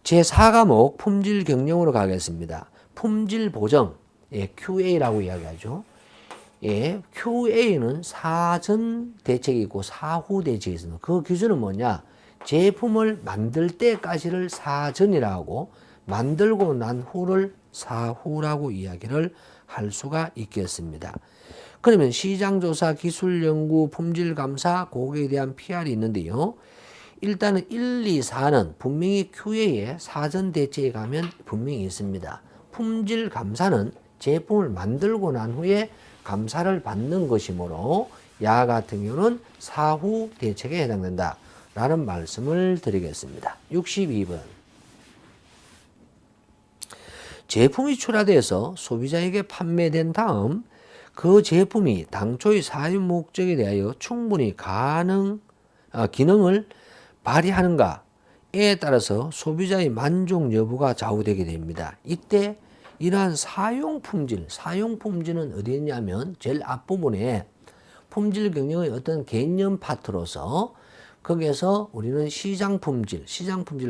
제4과목 품질 경영으로 가겠습니다. 품질 보정, QA라고 이야기하죠. QA는 사전 대책이 있고 사후 대책이 있습니다. 그 기준은 뭐냐? 제품을 만들 때까지를 사전이라고 하고 만들고 난 후를 사후라고 이야기를 할 수가 있겠습니다. 그러면 시장조사, 기술연구, 품질감사, 고객에 대한 PR이 있는데요. 일단은 1, 2, 4는 분명히 QA에 사전 대책에 가면 분명히 있습니다. 품질감사는 제품을 만들고 난 후에 감사를 받는 것이므로 야 같은 경우는 사후 대책에 해당된다 라는 말씀을 드리겠습니다. 62번. 제품이 출하돼서 소비자에게 판매된 다음 그 제품이 당초의 사용 목적에 대하여 충분히 기능을 발휘하는가에 따라서 소비자의 만족 여부가 좌우되게 됩니다. 이때 이러한 사용 품질은 어디에 있냐면 제일 앞부분에 품질 경영의 어떤 개념 파트로서 거기에서 우리는 시장 품질,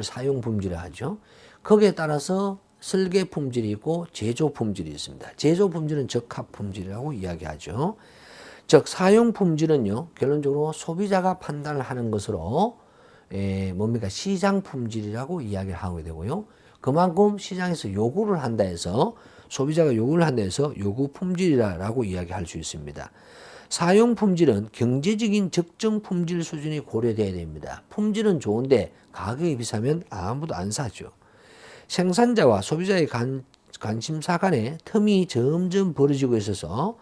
사용 품질을 하죠. 거기에 따라서 설계 품질이 있고 제조 품질이 있습니다. 제조 품질은 적합 품질이라고 이야기하죠. 즉 사용 품질은요, 결론적으로 소비자가 판단을 하는 것으로 시장 품질이라고 이야기를 하게 되고요. 그만큼 시장에서 요구를 한다 해서 소비자가 요구를 한다 해서 요구 품질이라고 이야기할 수 있습니다. 사용 품질은 경제적인 적정 품질 수준이 고려돼야 됩니다. 품질은 좋은데 가격이 비싸면 아무도 안 사죠. 생산자와 소비자의 관심사 간의 틈이 점점 벌어지고 있어서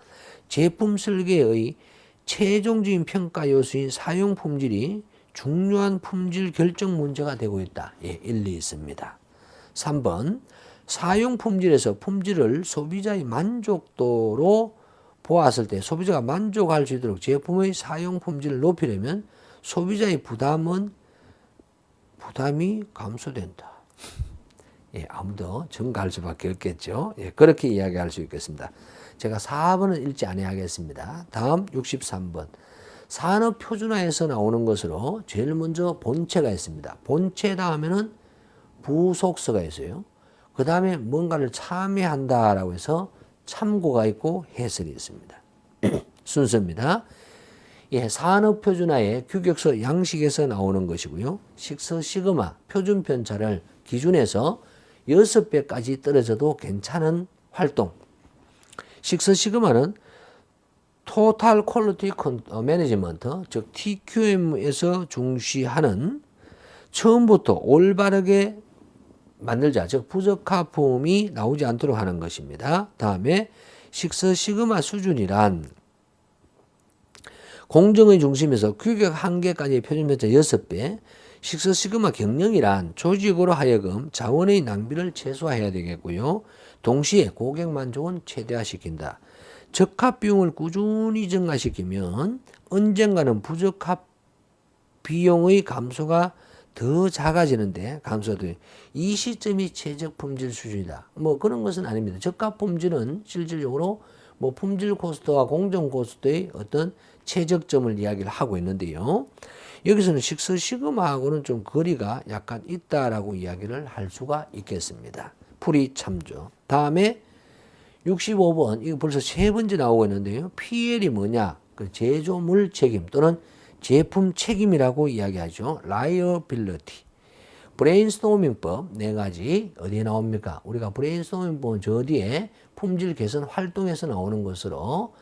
제품 설계의 최종적인 평가 요소인 사용 품질이 중요한 품질 결정 문제가 되고 있다. 일리 있습니다. 3번 사용 품질에서 품질을 소비자의 만족도로 보았을 때 소비자가 만족할 수 있도록 제품의 사용 품질을 높이려면 소비자의 부담이 감소된다. 아무도 증가할 수밖에 없겠죠. 그렇게 이야기할 수 있겠습니다. 제가 4번은 읽지 아니하겠습니다. 다음 63번. 산업표준화에서 나오는 것으로 제일 먼저 본체가 있습니다. 본체 다음에는 부속서가 있어요. 그 다음에 뭔가를 참여한다라고 해서 참고가 있고 해설이 있습니다. 순서입니다. 산업표준화의 규격서 양식에서 나오는 것이고요. 식서 시그마 표준 편차를 기준해서 6배까지 떨어져도 괜찮은 활동. 식서 시그마는 토탈 퀄리티 매니지먼트, 즉 TQM에서 중시하는 처음부터 올바르게 만들자, 즉 부적합품이 나오지 않도록 하는 것입니다. 다음에 식서 시그마 수준이란 공정의 중심에서 규격 한계까지 표준 편차 6배, 식서 시그마 경영이란 조직으로 하여금 자원의 낭비를 최소화해야 되겠고요. 동시에 고객 만족은 최대화시킨다. 적합 비용을 꾸준히 증가시키면 언젠가는 부적합 비용의 감소가 더 작아지는데 이 시점이 최적 품질 수준이다. 그런 것은 아닙니다. 적합 품질은 실질적으로 품질 코스트와 공정 코스트의 어떤 최적점을 이야기를 하고 있는데요. 여기서는 식서 시그마하고는 좀 거리가 약간 있다라고 이야기를 할 수가 있겠습니다. 풀이 참조. 다음에 65번, 이거 벌써 3번째 나오고 있는데요. PL이 뭐냐? 그 제조물 책임 또는 제품 책임이라고 이야기하죠. liability. 브레인스토밍법 4가지 어디에 나옵니까? 우리가 브레인스토밍법은 저 뒤에 품질 개선 활동에서 나오는 것으로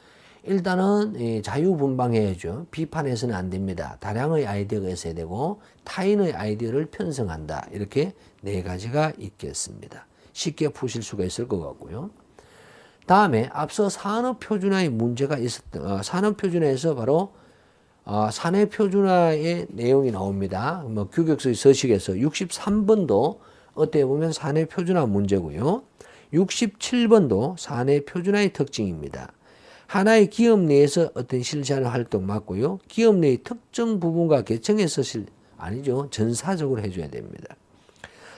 일단은 자유분방해야죠. 비판해서는 안 됩니다. 다량의 아이디어가 있어야 되고 타인의 아이디어를 편성한다. 이렇게 4가지가 있겠습니다. 쉽게 푸실 수가 있을 것 같고요. 다음에 앞서 산업표준화의 문제가 있었던 산업표준화에서 바로 사내표준화의 내용이 나옵니다. 규격서의 서식에서 63번도 어떻게 보면 사내표준화 문제고요. 67번도 사내표준화의 특징입니다. 하나의 기업 내에서 어떤 실시하는 활동 맞고요. 기업 내의 특정 부분과 계층에서 아니죠. 전사적으로 해줘야 됩니다.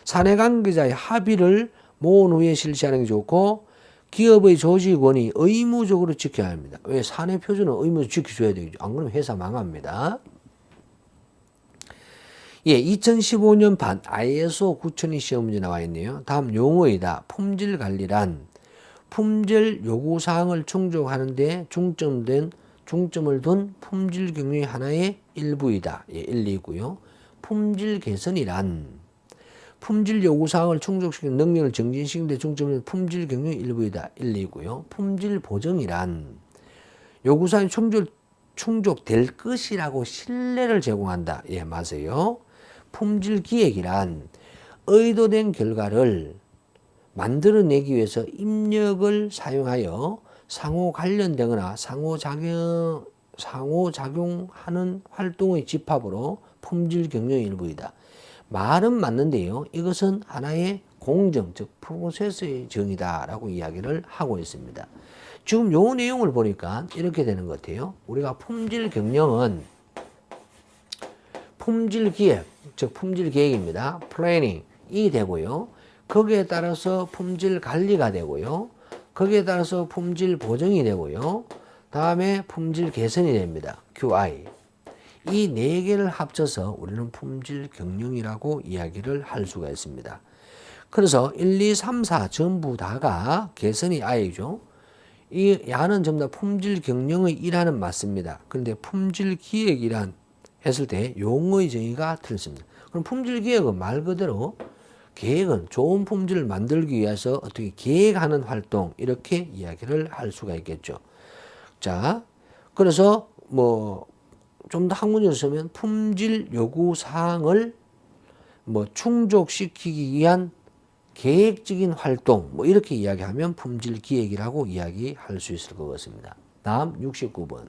사내 관계자의 합의를 모은 후에 실시하는 게 좋고 기업의 조직원이 의무적으로 지켜야 합니다. 왜? 사내 표준은 의무적으로 지켜줘야 되죠. 안 그러면 회사 망합니다. 예, 2015년 반 ISO 9000이 시험 문제 나와 있네요. 다음 용어이다. 품질 관리란 품질 요구 사항을 충족하는데 중점을 둔 품질 경영의 하나의 일부이다. 예, 1, 2고요. 품질 개선이란 품질 요구 사항을 충족시키는 능력을 증진시키는 데 중점을 둔 품질 경영의 일부이다. 1, 2고요. 품질 보정이란 요구 사항이 충족될 것이라고 신뢰를 제공한다. 예, 맞아요. 품질 기획이란 의도된 결과를 만들어내기 위해서 입력을 사용하여 상호 관련되거나 상호작용하는 활동의 집합으로 품질 경영의 일부이다. 말은 맞는데요. 이것은 하나의 공정, 즉 프로세스의 정의다라고 이야기를 하고 있습니다. 지금 요 내용을 보니까 이렇게 되는 것 같아요. 우리가 품질 경영은 품질 기획, 즉 품질 계획입니다. 플래닝이 되고요. 거기에 따라서 품질 관리가 되고요. 거기에 따라서 품질 보정이 되고요. 다음에 품질 개선이 됩니다. QI. 이 네 개를 합쳐서 우리는 품질 경영이라고 이야기를 할 수가 있습니다. 그래서 1, 2, 3, 4 전부 다가 개선이 I죠. 이 야는 전부 다 품질 경영의 일환은 맞습니다. 그런데 품질 기획이란 했을 때 용어의 정의가 틀렸습니다. 그럼 품질 기획은 말 그대로 계획은 좋은 품질을 만들기 위해서 어떻게 계획하는 활동 이렇게 이야기를 할 수가 있겠죠. 자, 그래서 뭐 좀 더 학문적으로 쓰면 품질 요구 사항을 뭐 충족시키기 위한 계획적인 활동 뭐 이렇게 이야기하면 품질 기획이라고 이야기할 수 있을 것 같습니다. 다음 69번.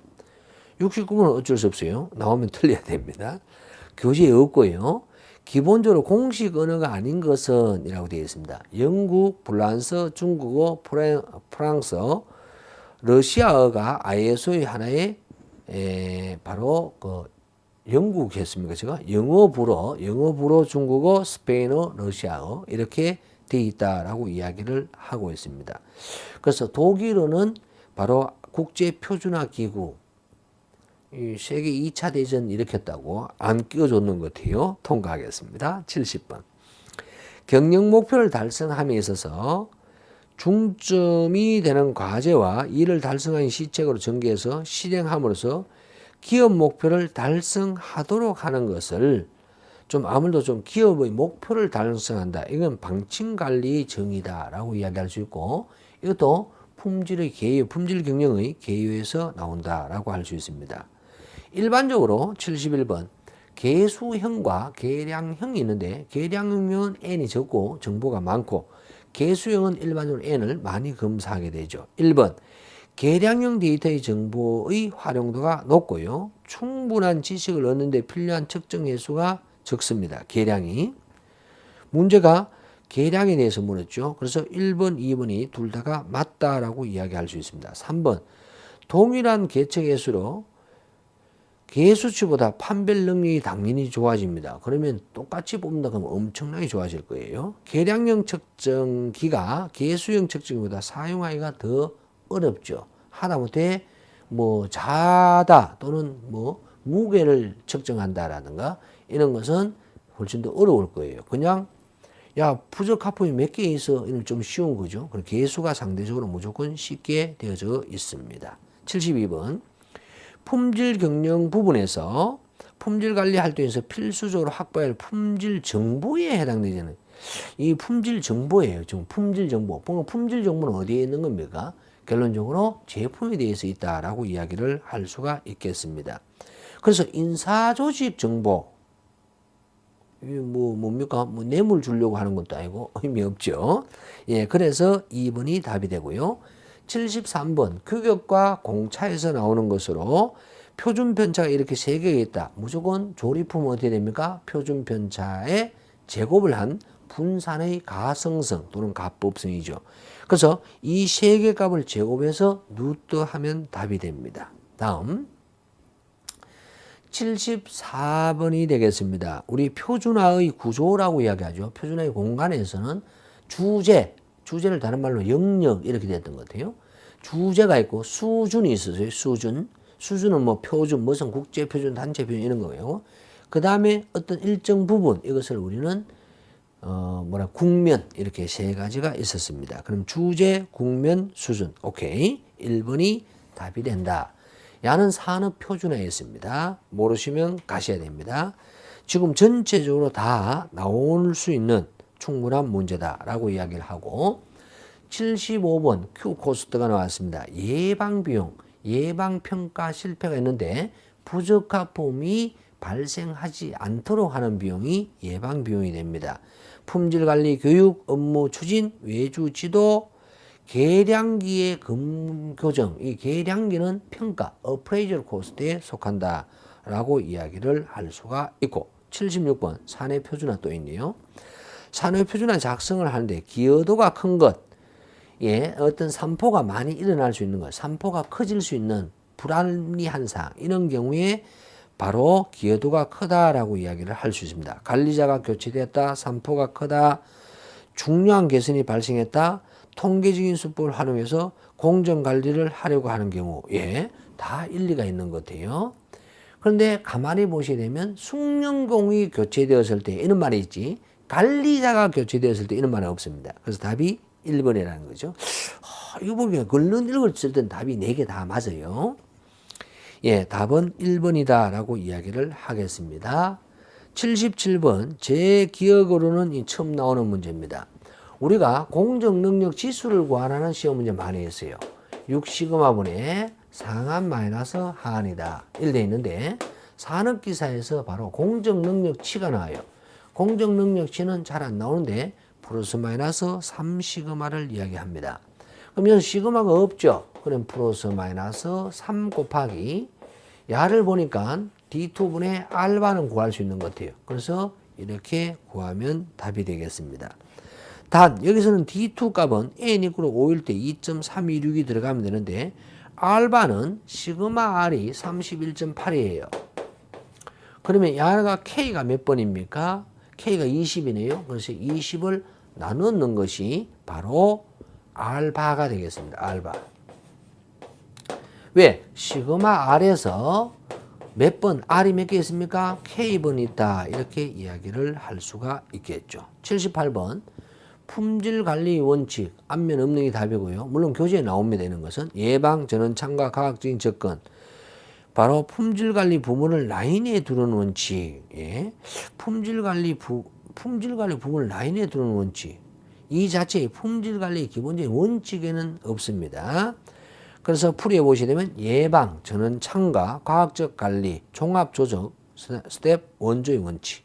69번은 어쩔 수 없어요. 나오면 틀려야 됩니다. 교재에 없고요. 기본적으로 공식 언어가 아닌 것은 이라고 되어 있습니다. 영국, 프랑스, 중국어, 프랑스어, 러시아어가 ISO의 하나의 바로 그 영국이었습니까? 제가 영어 불어, 중국어, 스페인어, 러시아어 이렇게 되어 있다라고 이야기를 하고 있습니다. 그래서 독일어는 바로 국제표준화 기구 이 세계 2차 대전 일으켰다고 안 끼워줬는 것 같아요. 통과하겠습니다. 70번. 경영 목표를 달성함에 있어서 중점이 되는 과제와 이를 달성한 시책으로 전개해서 실행함으로써 기업 목표를 달성하도록 하는 것을 좀 아무래도 좀 기업의 목표를 달성한다. 이건 방침관리의 정의다라고 이야기할 수 있고 이것도 품질 경영의 개요에서 나온다라고 할 수 있습니다. 일반적으로 71번 계수형과 계량형이 있는데 계량형은 n이 적고 정보가 많고 계수형은 일반적으로 n을 많이 검사하게 되죠. 1번 계량형 데이터의 정보의 활용도가 높고요. 충분한 지식을 얻는 데 필요한 측정 횟수가 적습니다. 계량이. 문제가 계량에 대해서 물었죠. 그래서 1번, 2번이 둘 다가 맞다라고 이야기할 수 있습니다. 3번 동일한 계측 횟수로 계수치보다 판별 능력이 당연히 좋아집니다. 그러면 똑같이 뽑는다 그러면 엄청나게 좋아질 거예요. 계량형 측정기가 계수형 측정기보다 사용하기가 더 어렵죠. 하다못해 뭐 자다 또는 뭐 무게를 측정한다라든가 이런 것은 훨씬 더 어려울 거예요. 그냥 야 부적합품이 몇 개 있어 이는 좀 쉬운 거죠. 그럼 계수가 상대적으로 무조건 쉽게 되어져 있습니다. 72번 품질 경영 부분에서 품질 관리 활동에서 필수적으로 확보해야 할 품질 정보에 해당되잖아요. 이 품질 정보예요. 지금 품질 정보. 품질 정보는 어디에 있는 겁니까? 결론적으로 제품에 대해서 있다라고 이야기를 할 수가 있겠습니다. 그래서 인사조직 정보. 이게 뭡니까? 뭐 뇌물 주려고 하는 것도 아니고 의미 없죠. 예, 그래서 2번이 답이 되고요. 73번 규격과 공차에서 나오는 것으로 표준 편차가 이렇게 3개가 있다. 무조건 조립품은 어떻게 됩니까? 표준 편차에 제곱을 한 분산의 가성성 또는 가법성이죠. 그래서 이 3개 값을 제곱해서 루트하면 답이 됩니다. 다음 74번이 되겠습니다. 우리 표준화의 구조라고 이야기하죠. 표준화의 공간에서는 주제를 다른 말로 영역 이렇게 됐던 것 같아요. 주제가 있고 수준이 있어요. 수준은 뭐 표준, 무슨 국제 표준, 단체 표준 이런 거예요. 그 다음에 어떤 일정 부분, 이것을 우리는 국면, 이렇게 세 가지가 있었습니다. 그럼 주제, 국면, 수준. 오케이. 1번이 답이 된다. 야는 산업 표준화였습니다. 모르시면 가셔야 됩니다. 지금 전체적으로 다 나올 수 있는 충분한 문제다라고 이야기를 하고, 75번 Q 코스트가 나왔습니다. 예방비용, 예방평가 실패가 있는데 부적합품이 발생하지 않도록 하는 비용이 예방비용이 됩니다. 품질관리 교육, 업무 추진, 외주 지도, 계량기의 금교정, 이 계량기는 평가, 어프레이저 코스트에 속한다라고 이야기를 할 수가 있고, 76번 사내 표준화 또 있네요. 사내 표준화 작성을 하는데 기여도가 큰 것, 예, 어떤 산포가 많이 일어날 수 있는 것, 산포가 커질 수 있는 불합리한 사항, 이런 경우에 바로 기여도가 크다라고 이야기를 할 수 있습니다. 관리자가 교체되었다, 산포가 크다, 중요한 개선이 발생했다, 통계적인 수법을 활용해서 공정관리를 하려고 하는 경우, 예, 다 일리가 있는 것 같아요. 그런데 가만히 보시게 되면 숙련공이 교체되었을 때 이런 말이 있지, 관리자가 교체되었을 때 이런 말은 없습니다. 그래서 답이 1번이라는 거죠. 이거 보면 글론 읽었을 땐 답이 4개 다 맞아요. 예, 답은 1번이다 라고 이야기를 하겠습니다. 77번 제 기억으로는 처음 나오는 문제입니다. 우리가 공정능력 지수를 구하라는 시험 문제 많이 했어요. 6시그마분의 상한 마이너스 하한이다. 이렇게 있는데 산업기사에서 바로 공정능력치가 나와요. 공정능력치는 잘 안 나오는데 플러스 마이너스 3시그마를 이야기합니다. 그럼 여기서 시그마가 없죠. 그럼 플러스 마이너스 3 곱하기 야를 보니까 D2분의 알바는 구할 수 있는 것 같아요. 그래서 이렇게 구하면 답이 되겠습니다. 단 여기서는 D2 값은 N=5일 때 2.326이 들어가면 되는데 알바는 시그마 R이 31.8이에요. 그러면 야가 K가 몇 번입니까? K가 20이네요. 그래서 20을 나눠 넣는 것이 바로 알바가 되겠습니다. 알바. 왜? 시그마 R에서 몇 번, R이 몇 개 있습니까? K번 있다. 이렇게 이야기를 할 수가 있겠죠. 78번. 품질관리 원칙. 앞면 없는 게 답이고요. 물론 교재에 나옵니다. 이런 것은. 예방, 전원 참가, 과학적인 접근. 바로 품질관리 부문을 라인에 두는 원칙. 예. 품질관리 부문을 라인에 두는 원칙. 이 자체의 품질관리의 기본적인 원칙에는 없습니다. 그래서 풀이해 보시게 되면 예방, 전원 참가, 과학적 관리, 종합 조정, 스텝 원조의 원칙.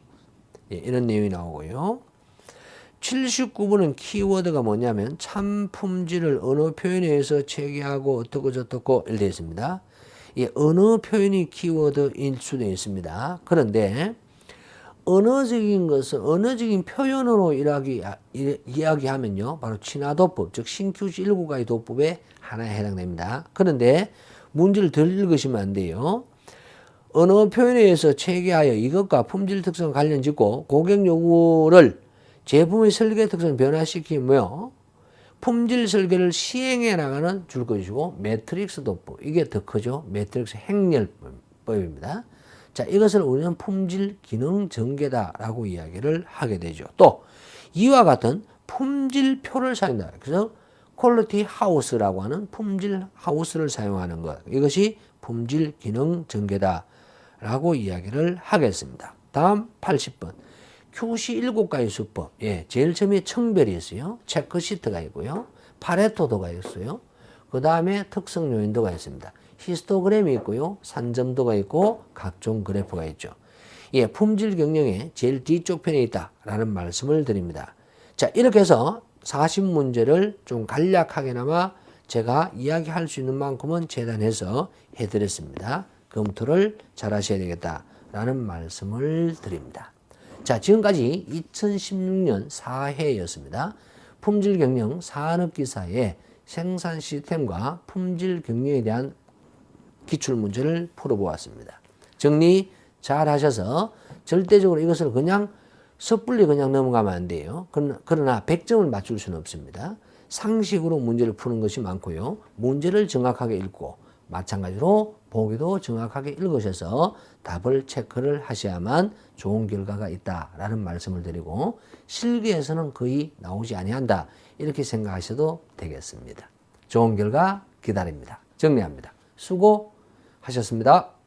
예, 이런 내용이 나오고요. 79번은 키워드가 뭐냐면 참 품질을 언어 표현에 의해서 체계하고 어떻고 저떻고 이렇게 되어 있습니다. 이 언어 표현이 키워드일 수도 있습니다. 그런데 언어적인 것은 언어적인 표현으로 이야기하면요. 바로 친화도법, 즉 신규시 7가지 도법의 하나에 해당됩니다. 그런데 문제를 덜 읽으시면 안 돼요. 언어 표현에 의해서 체계하여 이것과 품질 특성 관련 짓고 고객 요구를 제품의 설계 특성을 변화시키며 품질 설계를 시행해 나가는 줄 것이고 매트릭스 도법. 이게 더 크죠. 매트릭스 행렬법입니다. 자, 이것을 우리는 품질 기능 전개다라고 이야기를 하게 되죠. 또 이와 같은 품질표를 사용한다. 그래서 퀄리티 하우스라고 하는 품질 하우스를 사용하는 것. 이것이 품질 기능 전개다라고 이야기를 하겠습니다. 다음 80번. QC 7가지 수법. 예, 제일 처음에 청별이 있어요. 체크시트가 있고요. 파레토도가 있어요. 그 다음에 특성 요인도가 있습니다. 히스토그램이 있고요. 산점도가 있고 각종 그래프가 있죠. 예, 품질 경영의 제일 뒤쪽 편에 있다라는 말씀을 드립니다. 자, 이렇게 해서 40문제를 좀 간략하게나마 제가 이야기할 수 있는 만큼은 재단해서 해드렸습니다. 검토를 잘 하셔야 되겠다라는 말씀을 드립니다. 자, 지금까지 2016년 4회였습니다. 품질 경영 산업기사의 생산 시스템과 품질 경영에 대한 기출문제를 풀어보았습니다. 정리 잘 하셔서 절대적으로 이것을 그냥 섣불리 그냥 넘어가면 안 돼요. 그러나 100점을 맞출 수는 없습니다. 상식으로 문제를 푸는 것이 많고요. 문제를 정확하게 읽고 마찬가지로 보기도 정확하게 읽으셔서 답을 체크를 하셔야만 좋은 결과가 있다라는 말씀을 드리고 실기에서는 거의 나오지 아니한다 이렇게 생각하셔도 되겠습니다. 좋은 결과 기다립니다. 정리합니다. 수고하셨습니다.